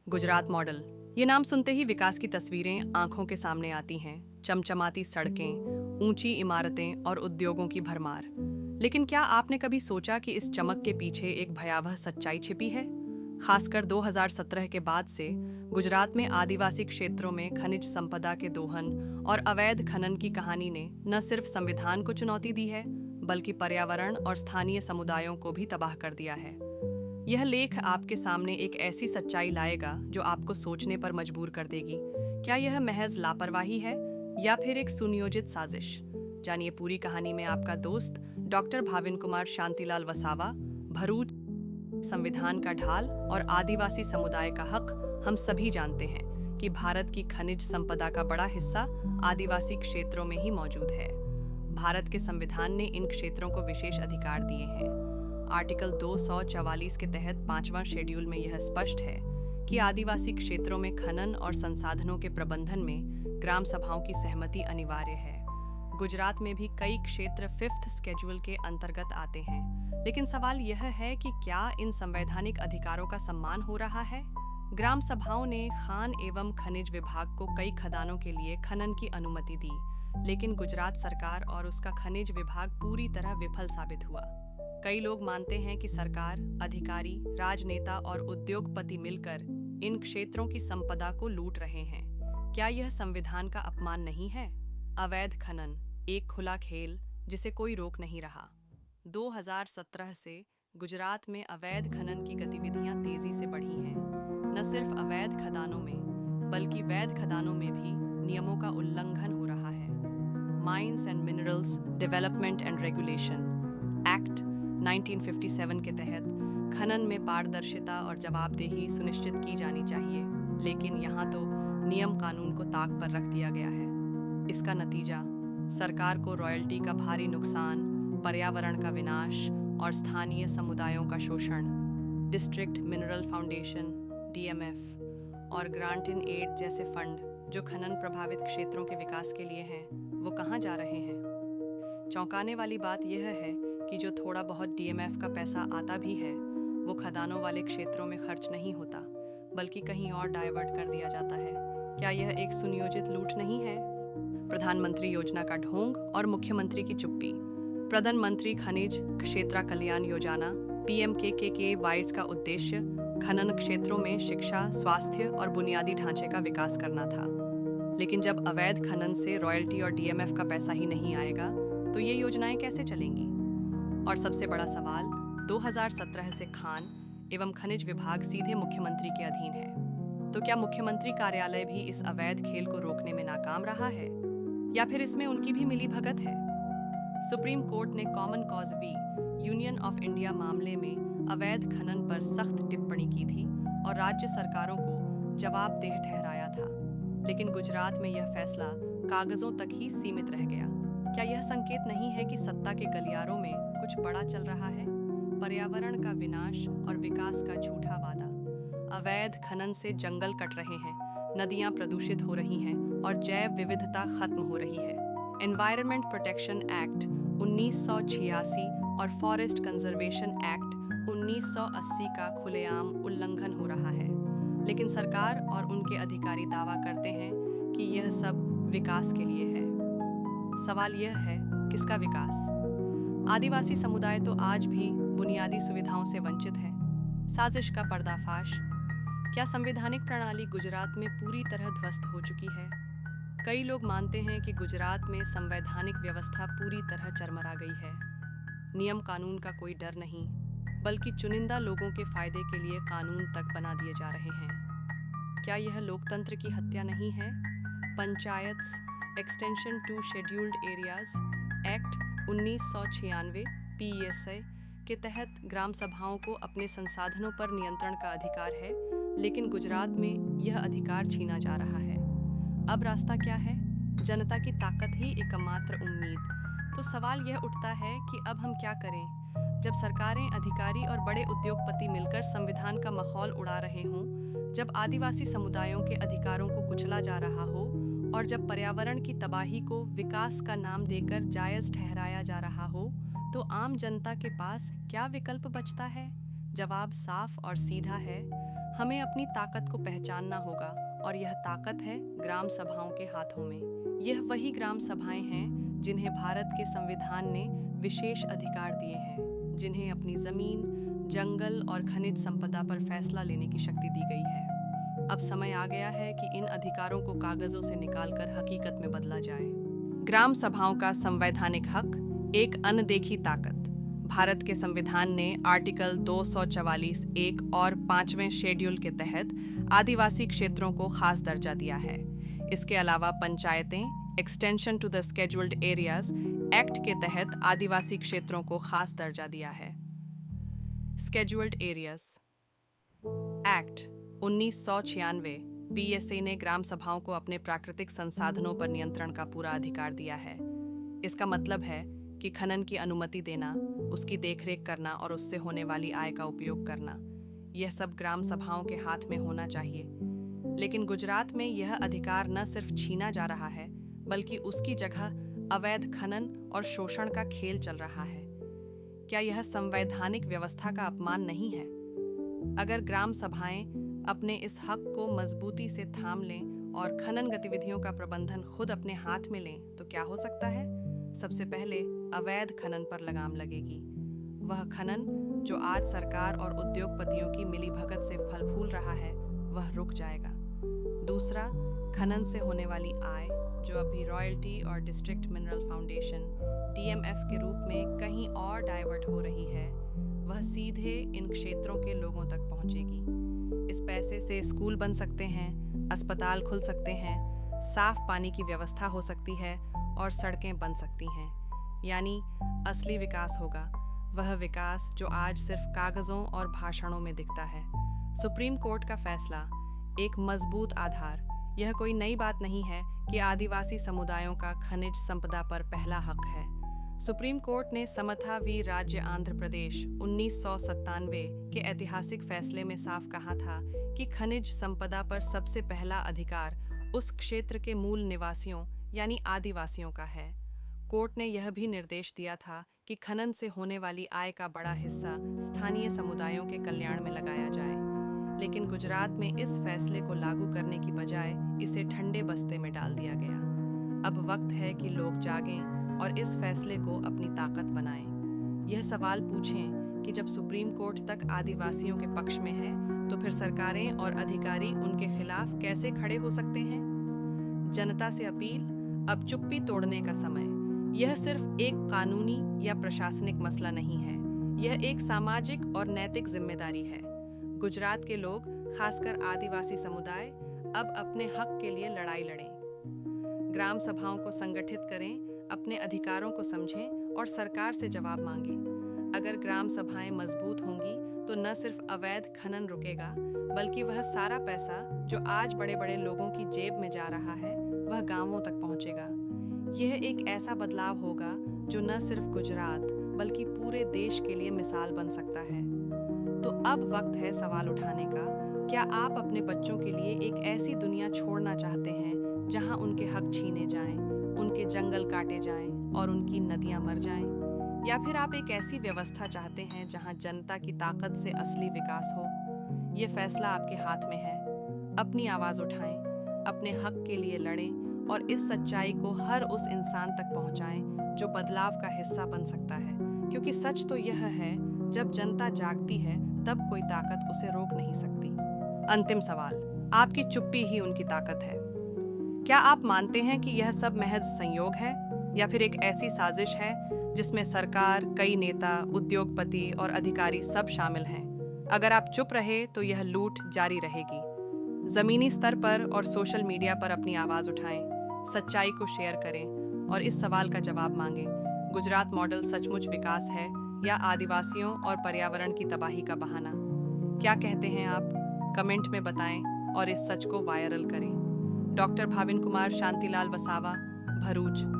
Gujarat model. ये नाम सुनते ही विकास की तस्वीरें आंखों के सामने आती हैं। चमचमाती सड़कें, ऊंची इमारतें और उद्योगों की भरमार। लेकिन क्या आपने कभी सोचा कि इस चमक के पीछे एक भयावह सच्चाई छिपी है? खासकर 2017 के बाद से गुजरात में आदिवासी क्षेत्रों में खनिज संपदा के दोहन और अवैध खनन की कहानी ने न सिर्फ संविधान को चुनौती दी है, बल्कि पर्यावरण और स्थानीय समुदायों को भी तबाह कर दिया है। यह लेख आपके सामने एक ऐसी सच्चाई लाएगा जो आपको सोचने पर मजबूर कर देगी। क्या यह महज लापरवाही है या फिर एक सुनियोजित साजिश? जानिए पूरी कहानी में आपका दोस्त डॉक्टर भाविन कुमार शांतिलाल वसावा। भरूच संविधान का ढाल और आदिवासी समुदाय का हक। हम सभी जानते हैं कि भारत की खनिज संपदा का बड़ा हिस्सा आदिवासी क्षेत्रों में ही मौजूद है। भारत के संविधान ने इन क्षेत्रों को विशेष अधिकार दिए हैं। आर्टिकल 244 के तहत 5वां शेड्यूल में यह स्पष्ट है कि आदिवासी क्षेत्रों में खनन और संसाधनों के प्रबंधन में ग्राम सभाओं की सहमति अनिवार्य है। गुजरात में भी कई क्षेत्र 5th स्केड्यूल के अंतर्गत आते हैं, लेकिन सवाल यह है कि क्या इन संवैधानिक अधिकारों का सम्मान हो रहा है? ग्राम सभाओं ने खान एवं खनिज विभाग को कई खदानों के लिए खनन की अनुमति दी, लेकिन गुजरात सरकार और उसका खनिज विभाग पूरी तरह विफल साबित हुआ। कई लोग मानते हैं कि सरकार, अधिकारी, राजनेता और उद्योगपति मिलकर इन क्षेत्रों की संपदा को लूट रहे हैं। क्या यह संविधान का अपमान नहीं है? अवैध खनन एक खुला खेल जिसे कोई रोक नहीं रहा। 2017 से गुजरात में अवैध खनन की गतिविधियां तेजी से बढ़ी हैं। न सिर्फ अवैध खदानों में, बल्कि वैध खदानों में भी नियमों का उल्लंघन हो रहा है। Mines and minerals development and regulation act 1957 के तहत खनन में पारदर्शिता और जवाबदेही सुनिश्चित की जानी चाहिए, लेकिन यहाँ तो नियम कानून को ताक पर रख दिया गया है। इसका नतीजा सरकार को रॉयल्टी का भारी नुकसान, पर्यावरण का विनाश और स्थानीय समुदायों का शोषण। डिस्ट्रिक्ट मिनरल फाउंडेशन DMF और ग्रांट इन एड जैसे फंड जो खनन प्रभावित क्षेत्रों के विकास के लिए हैं, वो कहाँ जा रहे हैं? चौंकाने वाली बात यह है कि जो थोड़ा बहुत DMF का पैसा आता भी है, वो खदानों वाले क्षेत्रों में खर्च नहीं होता, बल्कि कहीं और डाइवर्ट कर दिया जाता है। क्या यह एक सुनियोजित लूट नहीं है? प्रधानमंत्री योजना का ढोंग और मुख्यमंत्री की चुप्पी। प्रधानमंत्री खनिज क्षेत्र कल्याण योजना PMKKY का उद्देश्य खनन क्षेत्रों में शिक्षा, स्वास्थ्य और बुनियादी ढांचे का विकास करना था। लेकिन जब अवैध खनन से रॉयल्टी और DMF का पैसा ही नहीं आएगा, तो ये योजनाएं कैसे चलेंगी? और सबसे बड़ा सवाल, 2017 से खान एवं खनिज विभाग सीधे मुख्यमंत्री के अधीन है। तो क्या मुख्यमंत्री कार्यालय भी इस अवैध खेल को रोकने में नाकाम रहा है, या फिर इसमें उनकी भी मिलीभगत है? सुप्रीम कोर्ट ने common cause v union of India मामले में अवैध खनन पर सख्त टिप्पणी की थी और राज्य सरकारों को जवाबदेह ठहराया था। लेकिन गुजरात में यह फैसला कागजों तक ही सीमित रह गया। क्या यह संकेत नहीं है कि सत्ता के गलियारों में कुछ बड़ा चल रहा है? पर्यावरण का विनाश और विकास का झूठा वादा। अवैध खनन से जंगल कट रहे हैं, नदियां प्रदूषित हो रही हैं और जैव विविधता खत्म हो रही है। एनवायरनमेंट प्रोटेक्शन एक्ट 1986 और फॉरेस्ट कंजर्वेशन एक्ट 1980 का खुलेआम उल्लंघन हो रहा है। लेकिन सरकार और उनके अधिकारी दावा करते हैं कि यह सब विकास के लिए है। सवाल यह है, किसका विकास? आदिवासी समुदाय तो आज भी बुनियादी सुविधाओं से वंचित है। साजिश का पर्दाफाश। क्या संवैधानिक प्रणाली गुजरात में पूरी तरह ध्वस्त हो चुकी है? कई लोग मानते हैं कि गुजरात में संवैधानिक व्यवस्था पूरी तरह चरमरा गई है। नियम कानून का कोई डर नहीं, बल्कि चुनिंदा लोगों के फायदे के लिए कानून तक बना दिए जा रहे हैं। क्या यह लोकतंत्र की हत्या नहीं है? Panchayat extension to scheduled areas act 1996 PESA के तहत ग्राम सभाओं को अपने संसाधनों पर नियंत्रण का अधिकार है, लेकिन गुजरात में यह अधिकार छीना जा रहा है। अब रास्ता क्या है? जनता की ताकत ही एकमात्र उम्मीद। तो सवाल यह उठता है कि अब हम क्या करें? जब सरकारें, अधिकारी और बड़े उद्योगपति मिलकर संविधान का मखौल उड़ा रहे हों, जब आदिवासी समुदायों के अधिकारों को कुचला जा रहा हो और जब पर्यावरण की तबाही को विकास का नाम देकर जायज़ ठहराया जा रहा हो, तो आम जनता के पास क्या विकल्प बचता है? जवाब साफ और सीधा है, हमें अपनी ताकत को पहचानना होगा और यह ताकत है ग्राम सभाओं के हाथों में। यह वही ग्राम सभाएं हैं जिन्हें भारत के संविधान ने विशेष अधिकार दिए हैं, जिन्हें अपनी जमीन, जंगल और खनिज संपदा पर फैसला लेने की शक्ति दी गई है। अब समय आ गया है कि इन अधिकारों को कागजों से निकालकर हकीकत में बदला जाए। ग्राम सभाओं का संवैधानिक हक, एक अनदेखी ताकत। भारत के संविधान ने आर्टिकल 244(1) और 5वें शेड्यूल के तहत आदिवासी क्षेत्रों को खास दर्जा दिया है। इसके अलावा पंचायतें extension to the scheduled areas act के तहत आदिवासी क्षेत्रों को खास दर्जा दिया है। स्केड्यूल्ड एरियाज एक्ट 1996 पीएसए ने ग्राम सभाओं को अपने प्राकृतिक संसाधनों पर नियंत्रण का पूरा अधिकार दिया है। इसका मतलब है कि खनन की अनुमति देना, उसकी देखरेख करना और उससे होने वाली आय का उपयोग करना, यह सब ग्राम सभाओं के हाथ में होना चाहिए। लेकिन गुजरात में यह अधिकार न सिर्फ छीना जा रहा है, बल्कि उसकी जगह अवैध खनन और शोषण का खेल चल रहा है। क्या यह संवैधानिक व्यवस्था का अपमान नहीं है? अगर ग्राम सभाएं अपने इस हक को मजबूती से थाम लें और खनन गतिविधियों का प्रबंधन खुद अपने हाथ में लें, तो क्या हो सकता है? सबसे पहले अवैध खनन पर लगाम लगेगी। वह खनन जो आज सरकार और उद्योगपतियों की मिलीभगत से फल फूल रहा है, वह रुक जाएगा। दूसरा, खनन से होने वाली आय जो अभी रॉयल्टी और डिस्ट्रिक्ट मिनरल फाउंडेशन DMF के रूप में कहीं और डाइवर्ट हो रही है, वह सीधे इन क्षेत्रों के लोगों तक पहुंचेगी। इस पैसे से स्कूल बन सकते हैं, अस्पताल खुल सकते हैं, साफ पानी की व्यवस्था हो सकती है और सड़कें बन सकती हैं। यानी असली विकास होगा, वह विकास जो आज सिर्फ कागजों और भाषणों में दिखता है। सुप्रीम कोर्ट का फैसला एक मजबूत आधार। यह कोई नई बात नहीं है कि आदिवासी समुदायों का खनिज संपदा पर पहला हक है। सुप्रीम कोर्ट ने समथा वी राज्य आंध्र प्रदेश 1997 के ऐतिहासिक फैसले में साफ कहा था कि खनिज संपदा पर सबसे पहला अधिकार उस क्षेत्र के मूल निवासियों यानी आदिवासियों का है। कोर्ट ने यह भी निर्देश दिया था कि खनन से होने वाली आय का बड़ा हिस्सा स्थानीय समुदायों के कल्याण में लगाया जाए। लेकिन गुजरात में इस फैसले को लागू करने की बजाय इसे ठंडे बस्ते में डाल दिया गया। अब वक्त है कि लोग जागें और इस फैसले को अपनी ताकत बनाएं। यह सवाल पूछें कि जब सुप्रीम कोर्ट तक आदिवासियों के पक्ष में है, तो फिर सरकारें और अधिकारी उनके खिलाफ कैसे खड़े हो सकते हैं? जनता से अपील, अब चुप्पी तोड़ने का समय। यह सिर्फ एक कानूनी या प्रशासनिक मसला नहीं है, यह एक सामाजिक और नैतिक जिम्मेदारी है। गुजरात के लोग, खासकर आदिवासी समुदाय, अब अपने हक के लिए लड़ाई लड़ें। ग्राम सभाओं को संगठित करें, अपने अधिकारों को समझें और सरकार से जवाब मांगें। अगर ग्राम सभाएं मजबूत होंगी तो न सिर्फ अवैध खनन रुकेगा, बल्कि वह सारा पैसा जो आज बड़े बड़े लोगों की जेब में जा रहा है, वह गांवों तक पहुंचेगा। यह एक ऐसा बदलाव होगा जो न सिर्फ गुजरात बल्कि पूरे देश के लिए मिसाल बन सकता है। तो अब वक्त है सवाल उठाने का। क्या आप अपने बच्चों के लिए एक ऐसी दुनिया छोड़ना चाहते हैं जहां उनके हक छीने जाएं, उनके जंगल काटे जाएं और उनकी नदियां मर जाएं? या फिर आप एक ऐसी व्यवस्था चाहते हैं जहां जनता की ताकत से असली विकास हो? ये फैसला आपके हाथ में है। अपनी आवाज़ उठाएं, अपने हक के लिए लड़ें और इस सच्चाई को हर उस इंसान तक पहुंचाएं जो बदलाव का हिस्सा बन सकता है। क्योंकि सच तो यह है, जब जनता जागती है तब कोई ताकत उसे रोक नहीं सकती। अंतिम सवाल, आपकी चुप्पी ही उनकी ताकत है। क्या आप मानते हैं कि यह सब महज संयोग है या फिर एक ऐसी साजिश है जिसमें सरकार, कई नेता, उद्योगपति और अधिकारी सब शामिल हैं? अगर आप चुप रहे तो यह लूट जारी रहेगी। ज़मीनी स्तर पर और सोशल मीडिया पर अपनी आवाज़ उठाएं, सच्चाई को शेयर करें और इस सवाल का जवाब मांगें, गुजरात मॉडल सचमुच विकास है या आदिवासियों और पर्यावरण की तबाही का बहाना? क्या कहते हैं आप? कमेंट में बताएं और इस सच को वायरल करें। डॉक्टर भाविन कुमार शांतिलाल वसावा, भरूच।